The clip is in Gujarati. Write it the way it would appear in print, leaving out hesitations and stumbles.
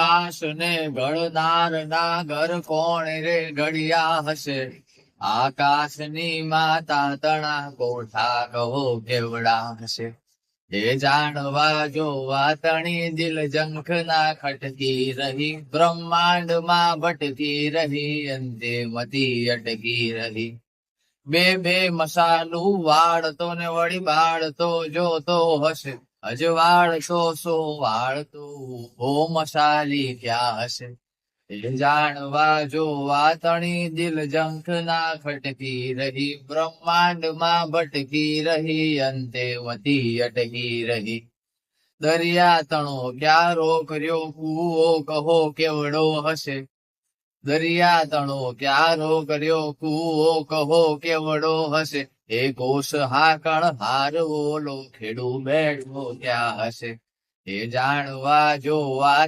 આકાશ ને ઘડનાર ના ઘર કોણ રે ઘડિયા હશે. આકાશની માતા તણા કોઠા કહો કેવડા હશે. એ જાણવા જોવા તણી દિલ ઝંખના ખટકી રહી. બ્રહ્માંડ માં ભટકી રહી, અંતે મતી અટકી રહી. બે મસાલું વાળતો ને વળી બાળતો જોતો હશે. અજવાળતો સો વાળતો ઓ મસાલી ક્યાં હશે. એ જાણવા જોવા તણી દિલ ઝંખના ખટકી રહી. બ્રહ્માંડ માં ભટકી રહી, અંતે મતી અટકી રહી. દરિયા તણો ક્યારો કર્યો કૂવો કહો કેવડો હશે. દરિયા તણો ક્યારો કર્યો કૂવો કહો કેવડો હશે. એ કોષ હાકળ હારવો લો ખેડૂ બેઠો ક્યાં હશે. એ જાણવા જોવા